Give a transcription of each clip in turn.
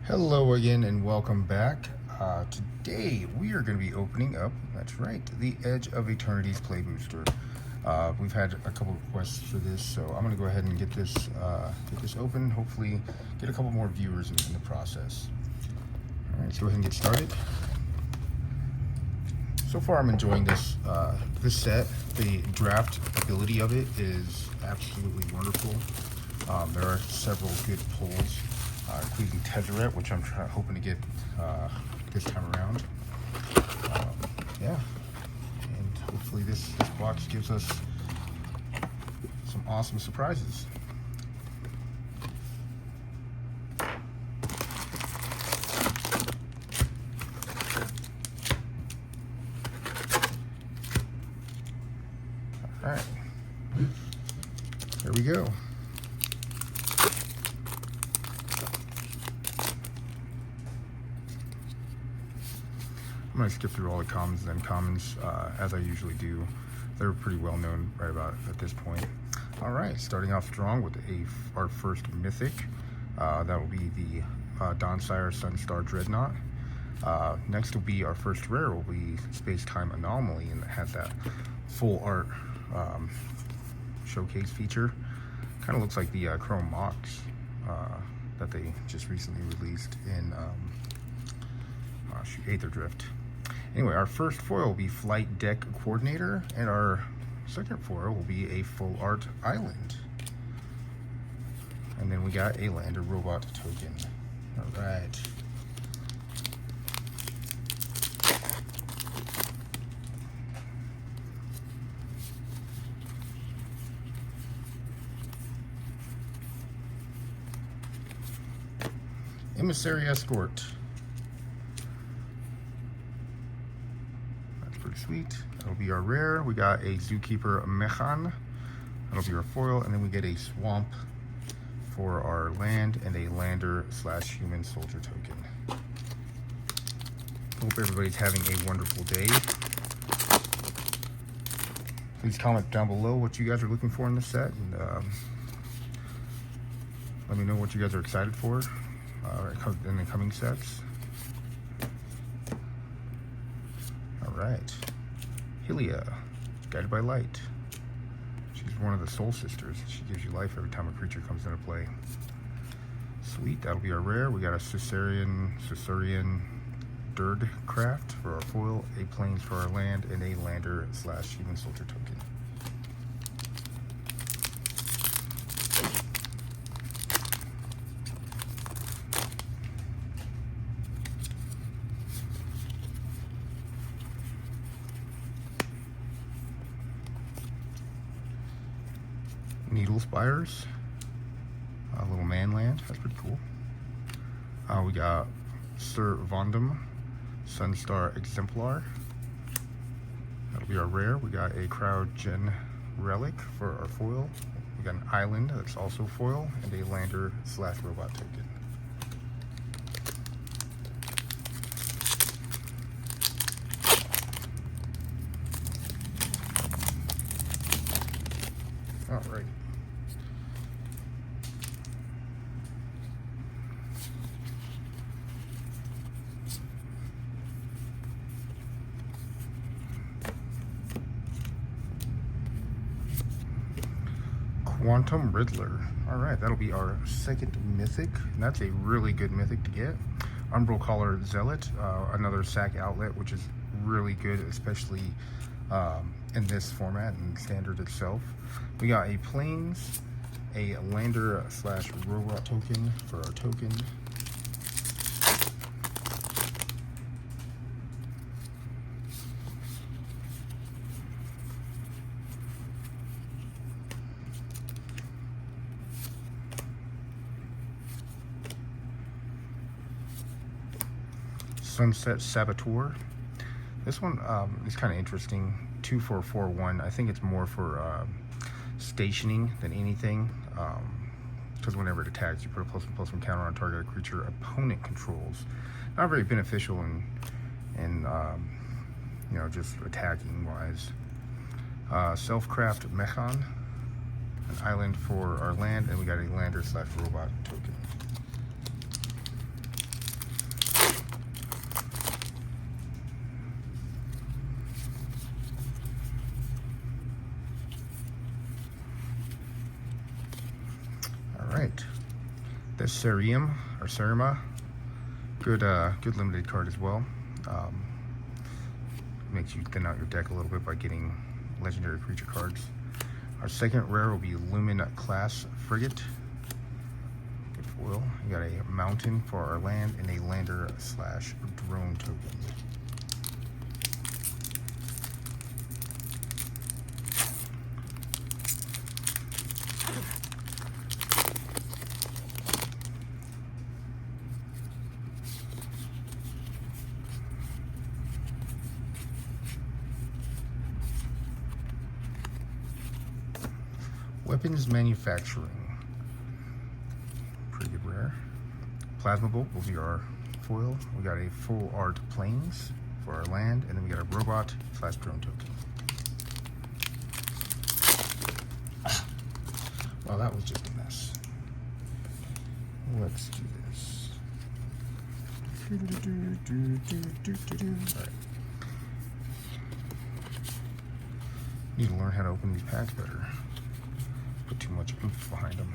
Hello again and welcome back. Today we are going to be opening up, that's right, the Edge of Eternities play booster. We've had a couple of requests for this, so I'm going to go ahead and get this open, hopefully get a couple more viewers in the process. Alright, let's go ahead and get started. So far I'm enjoying this set. The draft ability of it is absolutely wonderful. There are several good pulls, including Tezzeret, which I'm hoping to get this time around. Yeah, and hopefully this box gives us some awesome surprises. All right, here we go. I'm going to skip through all the commons and uncommons as I usually do. They're pretty well known right about at this point. All right, starting off strong with our first mythic. That will be the Dawnsire's Sunstar Dreadnought. Next will be our first rare, will be Space-Time Anomaly, and it has that full art showcase feature. Kind of looks like the Chrome Mox that they just recently released in Aether Drift. Anyway, our first foil will be Flight Deck Coordinator, and our second foil will be a full art island. And then we got a lander robot token. All right. Emissary Escort. Sweet. That'll be our rare. We got a Zookeeper Mechan. That'll be our foil. And then we get a Swamp for our land and a Lander / Human Soldier token. Hope everybody's having a wonderful day. Please comment down below what you guys are looking for in this set. And let me know what you guys are excited for in the coming sets. All right. Hylia, guided by light. She's one of the soul sisters. She gives you life every time a creature comes into play. Sweet, that'll be our rare. We got a Caesarian Dird Craft for our foil, a Plains for our land, and a Lander / Human Soldier token. Needle Spires, a little man land, that's pretty cool. We got Sir Vondum, Sunstar Exemplar. That'll be our rare. We got a Crowdgen Relic for our foil. We got an island that's also foil, and a Lander / robot token. All right. Quantum Riddler. All right, that'll be our second mythic, and that's a really good mythic to get. Umbral Caller Zealot, another sack outlet, which is really good, especially in this format and standard itself. We got a Plains, a Lander / robot token for our token. Sunset Saboteur. This one is kind of interesting. 2 for 4/1. I think it's more for stationing than anything. Because whenever it attacks, you put a +1/+1 counter on target creature opponent controls. Not very beneficial in you know, just attacking wise. Self-craft Mechan, an island for our land, and we got a Lander / robot token. The Cerium, or Cerima, good limited card as well. Makes you thin out your deck a little bit by getting legendary creature cards. Our second rare will be Lumen Class Frigate. Good foil. You got a mountain for our land and a lander slash drone token. Weapons Manufacturing, pretty good rare. Plasma Bolt will be our foil. We got a full art planes for our land, and then we got a robot slash drone token. Well, that was just a mess. Let's do this. All right. Need to learn how to open these packs better. Put too much oomph behind them.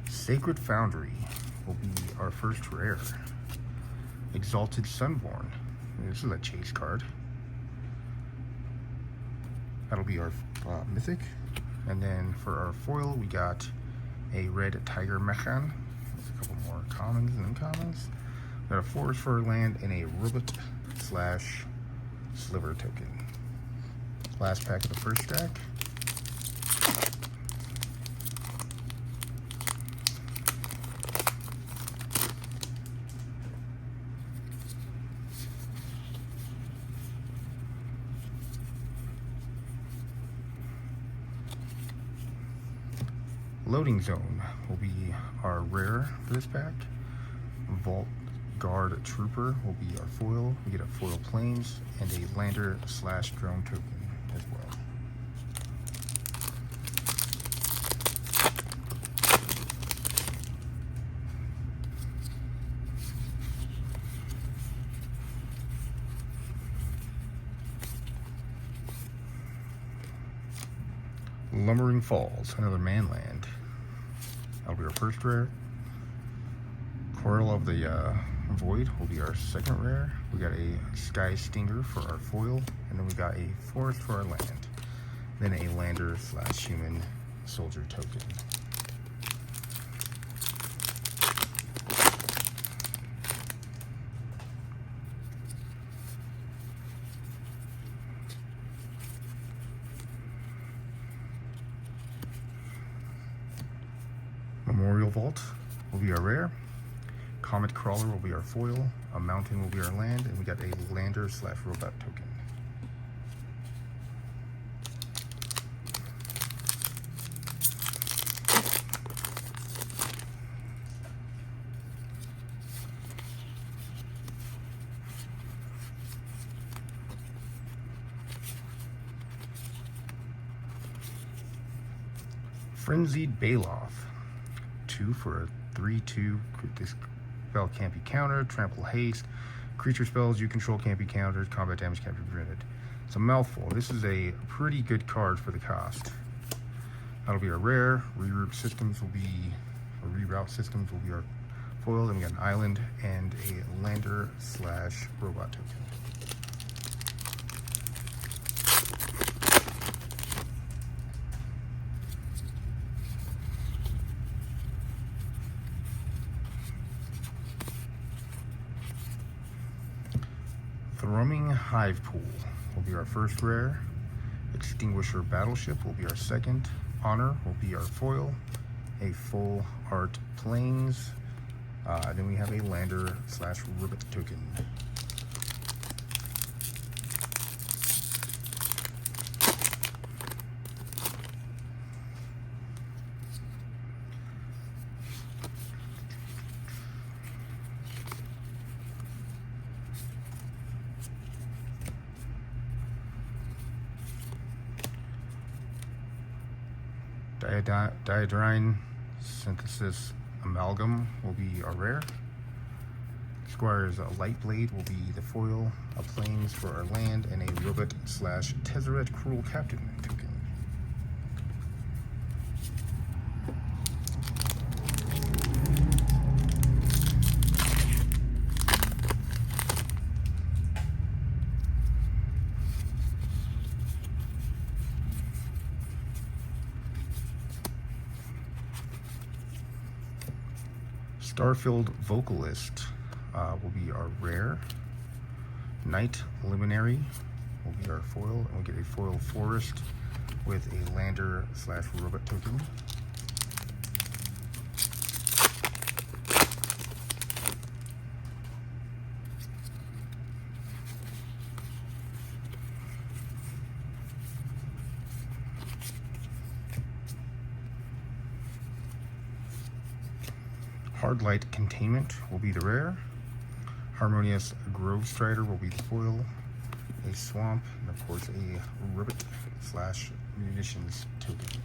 Sacred Foundry will be our first rare. Exalted Sunborn. This is a chase card. That'll be our mythic. And then for our foil, we got a red Tiger Mechan. There's a couple more commons and uncommons. We got a forest for our land and a robot slash sliver token. Last pack of the first stack. Loading Zone will be our rare for this pack. Vault Guard Trooper will be our foil. We get a foil planes and a lander slash drone token as well. Lumbering Falls, another man land. That'll be our first rare. Coil of the Void will be our second rare. We got a Sky Stinger for our foil, and then we got a forest for our land. Then a lander slash human soldier token. Memorial Vault will be our rare. Comet Crawler will be our foil. A mountain will be our land, and we got a lander slash robot token. Frenzied Baloth. 2 for a 3/2. This spell can't be countered. Trample Haste. Creature spells you control can't be countered. Combat damage can't be prevented. It's a mouthful. This is a pretty good card for the cost. That'll be our rare. Reroute systems will be, or reroute systems will be our foil. Then we got an island and a lander slash robot token. Thrumming Hive Pool will be our first rare. Extinguisher Battleship will be our second. Honor will be our foil. A full art planes. Then we have a lander slash ribbit token. Diadrine Synthesis Amalgam will be our rare. Squire's Light Blade will be the foil. A planes for our land and a robot slash Tezzeret Cruel Captain token. Starfield Vocalist will be our rare. Night Luminary will be our foil, and we'll get a foil forest with a lander slash robot token. Hard Light Containment will be the rare. Harmonious Grove Strider will be the foil. A swamp, and of course a ribbit slash munitions token.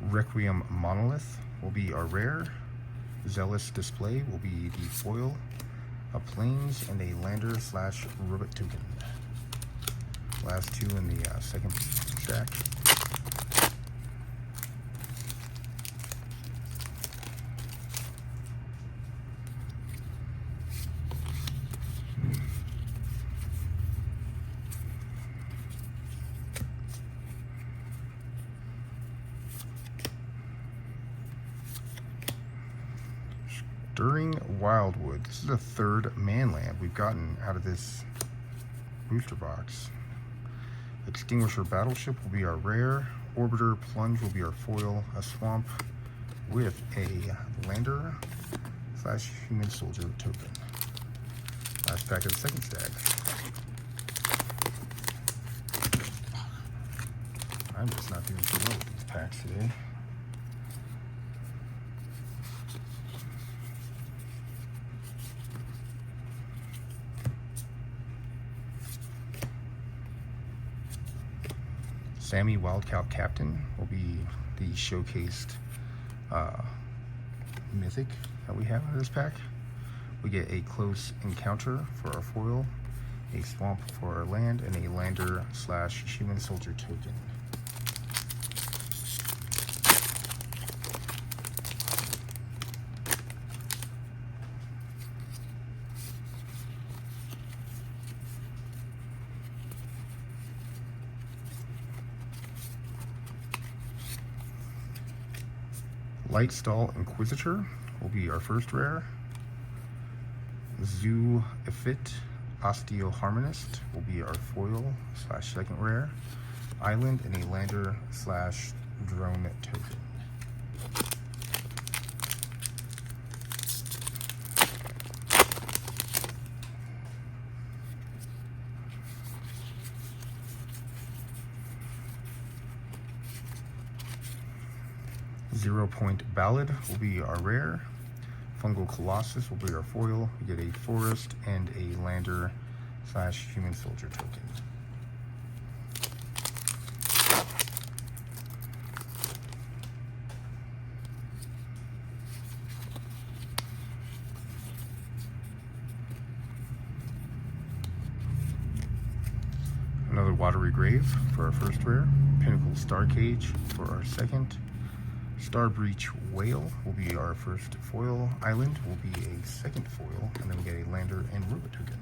Requiem Monolith will be our rare. Zealous Display will be the foil. A plains and a lander slash robot token. Last two in the second stack. During Wildwood, this is the third manland we've gotten out of this booster box. Extinguisher Battleship will be our rare. Orbiter Plunge will be our foil. A swamp with a lander slash human soldier token. Last pack of the second stack. I'm just not doing too well with these packs today. Sammy Wildcat Captain will be the showcased mythic that we have in this pack. We get a Close Encounter for our foil, a swamp for our land, and a lander slash human soldier token. Lightstall Inquisitor will be our first rare. Zoo Effit Osteoharmonist will be our foil slash second rare. Island and a lander slash drone token. Zero Point Ballad will be our rare. Fungal Colossus will be our foil. We get a forest and a lander slash human soldier token. Another Watery Grave for our first rare. Pinnacle Star Cage for our second. Starbreach Whale will be our first foil. Island will be a second foil, and then we get a lander and robot token.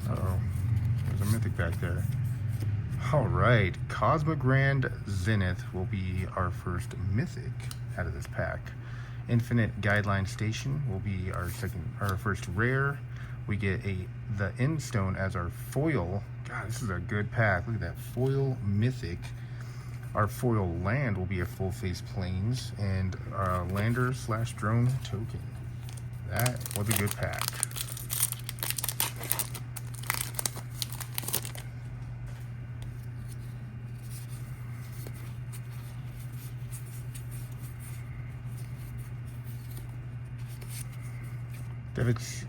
Uh-oh, there's a mythic back there. All right, Cosmogrand Zenith will be our first mythic out of this pack. Infinite Guideline Station will be our first rare. We get the Endstone as our foil. God, this is a good pack. Look at that foil mythic. Our foil land will be a full face plains and our lander slash drone token. That was a good pack.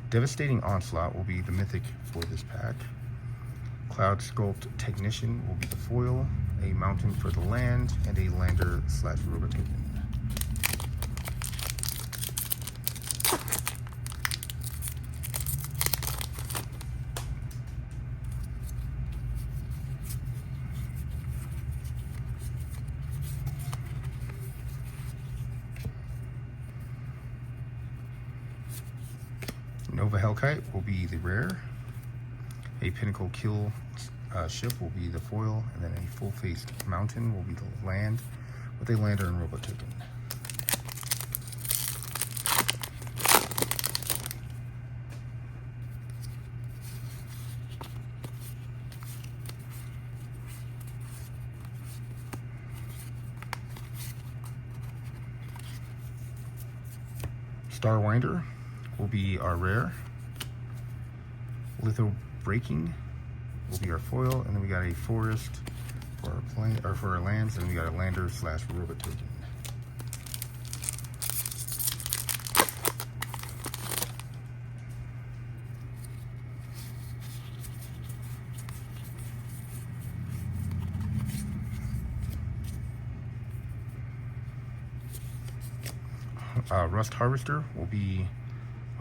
Devastating Onslaught will be the mythic for this pack. Cloud Sculpt Technician will be the foil, a mountain for the land, and a lander slash robot token. Nova Hellkite will be the rare. A Pinnacle Kill ship will be the foil, and then a full-faced mountain will be the land with a lander and robot token. Starwinder will be our rare. Litho Breaking will be our foil, and then we got a forest for our plane or for our lands, and we got a lander slash robot token. Rust Harvester will be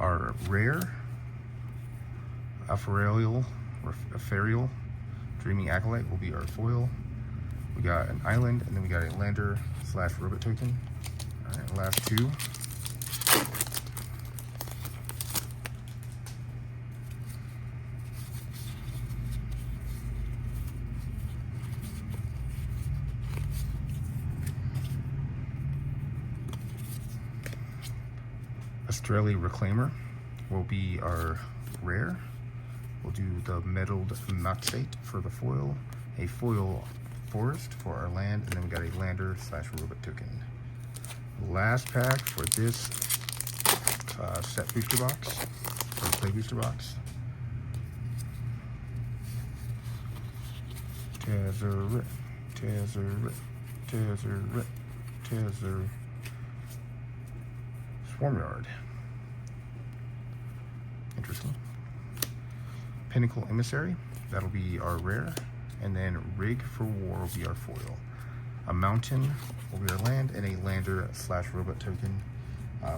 our rare. Ethereal Dreaming Acolyte will be our foil. We got an island, and then we got a lander slash robot token. All right, last two. Australia Reclaimer will be our rare. We'll do the Meddled Matsate for the foil, a foil forest for our land, and then we got a lander slash robot token. Last pack for this set booster box, or play booster box. Tezzeret, Swarmyard. Interesting. Pinnacle Emissary, that'll be our rare, and then Rig for War will be our foil. A mountain will be our land, and a lander slash robot token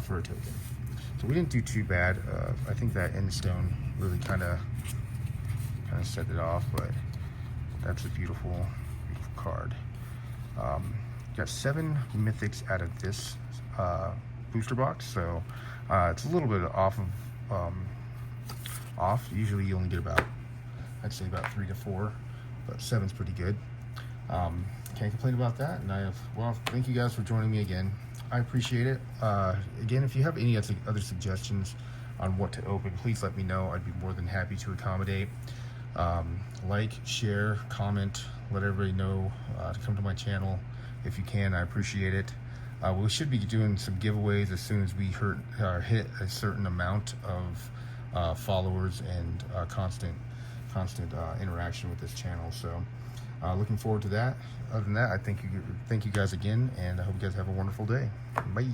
for a token. So we didn't do too bad. I think that Endstone really kind of set it off, but that's a beautiful card. Got 7 mythics out of this booster box, so it's a little bit off. Usually you only get about, I'd say about 3 to 4, but 7's pretty good. Can't complain about that. And well, thank you guys for joining me again. I appreciate it. Again, if you have any other suggestions on what to open, please let me know. I'd be more than happy to accommodate. Like, share, comment, let everybody know to come to my channel if you can. I appreciate it. We should be doing some giveaways as soon as we hit a certain amount of followers and constant interaction with this channel. So looking forward to that. Other than that, I thank you guys again, and I hope you guys have a wonderful day. Bye.